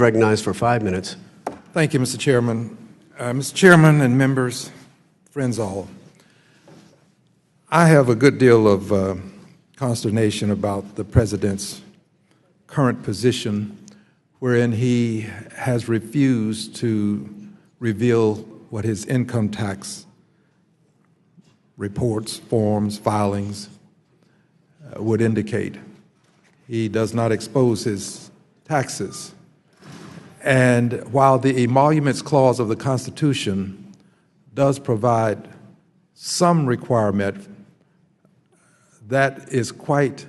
Recognized for 5 minutes. Thank you, Mr. Chairman. Mr. Chairman and members, friends all, I have a good deal of consternation about the President's current position, wherein he has refused to reveal what his income tax reports, forms, filings would indicate. He does not expose his taxes. And while the Emoluments Clause of the Constitution does provide some requirement, that is quite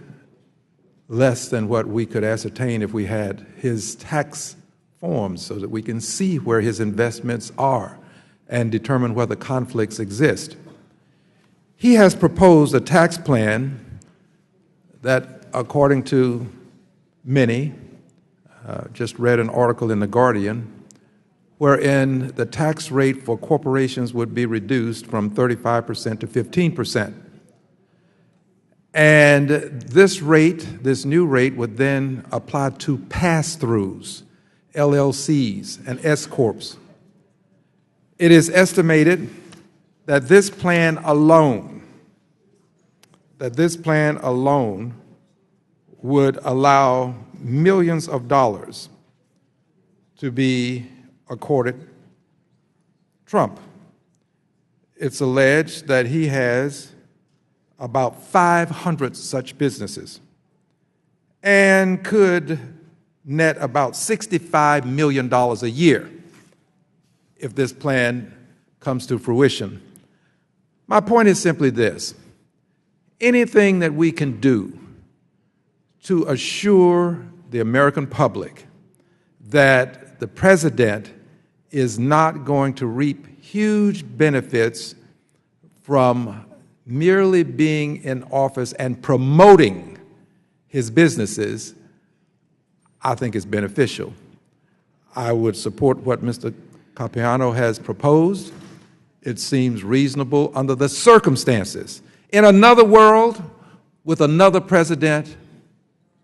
less than what we could ascertain if we had his tax forms so that we can see where his investments are and determine whether conflicts exist. He has proposed a tax plan that, according to many, just read an article in The Guardian, wherein the tax rate for corporations would be reduced from 35% to 15%. And this rate, this new rate, would then apply to pass-throughs, LLCs, and S-corps. It is estimated that this plan alone would allow millions of dollars to be accorded Trump. It's alleged that he has about 500 such businesses and could net about $65 million a year if this plan comes to fruition. My point is simply this: anything that we can do to assure the American public that the President is not going to reap huge benefits from merely being in office and promoting his businesses, I think is beneficial. I would support what Mr. Capiano has proposed. It seems reasonable under the circumstances. In another world, with another president,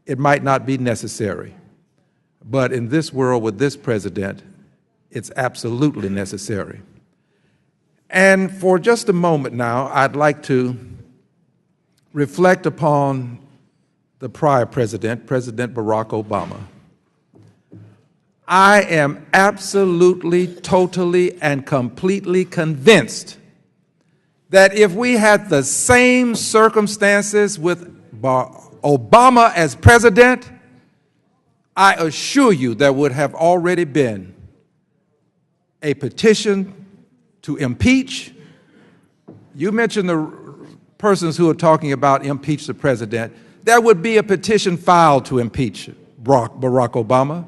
it might not be necessary. But in this world with this president, it's absolutely necessary. And for just a moment now, I'd like to reflect upon the prior president, President Barack Obama. I am absolutely, totally, and completely convinced that if we had the same circumstances with Obama as president, I assure you there would have already been a petition to impeach. You mentioned the persons who are talking about impeach the president. There would be a petition filed to impeach Barack Obama.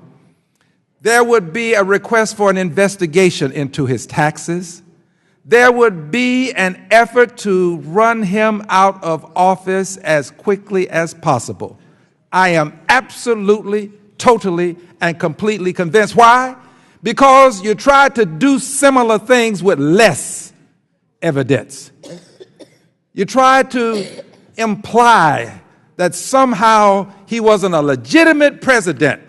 There would be a request for an investigation into his taxes. There would be an effort to run him out of office as quickly as possible. I am absolutely, totally, and completely convinced. Why? Because you tried to do similar things with less evidence. You tried to imply that somehow he wasn't a legitimate president,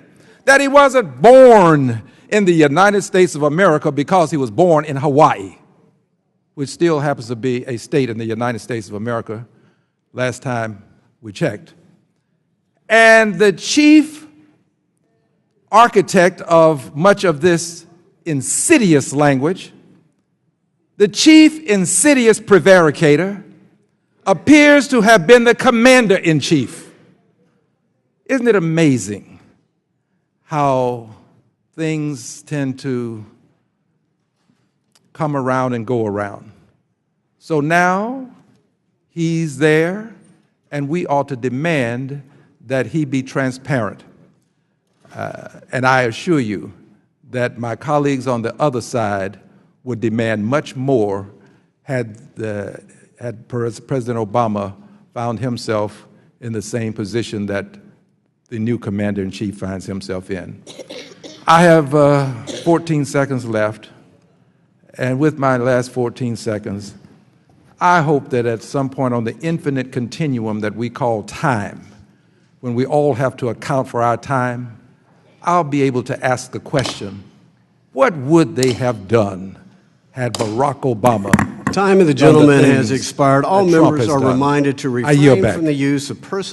that he wasn't born in the United States of America because he was born in Hawaii, which still happens to be a state in the United States of America, last time we checked. And the chief architect of much of this insidious language, the chief insidious prevaricator, appears to have been the commander-in-chief. Isn't it amazing how things tend to come around and go around? So now he's there, and we ought to demand that he be transparent. And I assure you that my colleagues on the other side would demand much more had President Obama found himself in the same position that the new commander-in-chief finds himself in. I have 14 seconds left, and with my last 14 seconds, I hope that at some point on the infinite continuum that we call time, when we all have to account for our time, I'll be able to ask the question, what would they have done had Barack Obama? Time of the gentleman has expired. All members are reminded to I yield refrain back. from the use of person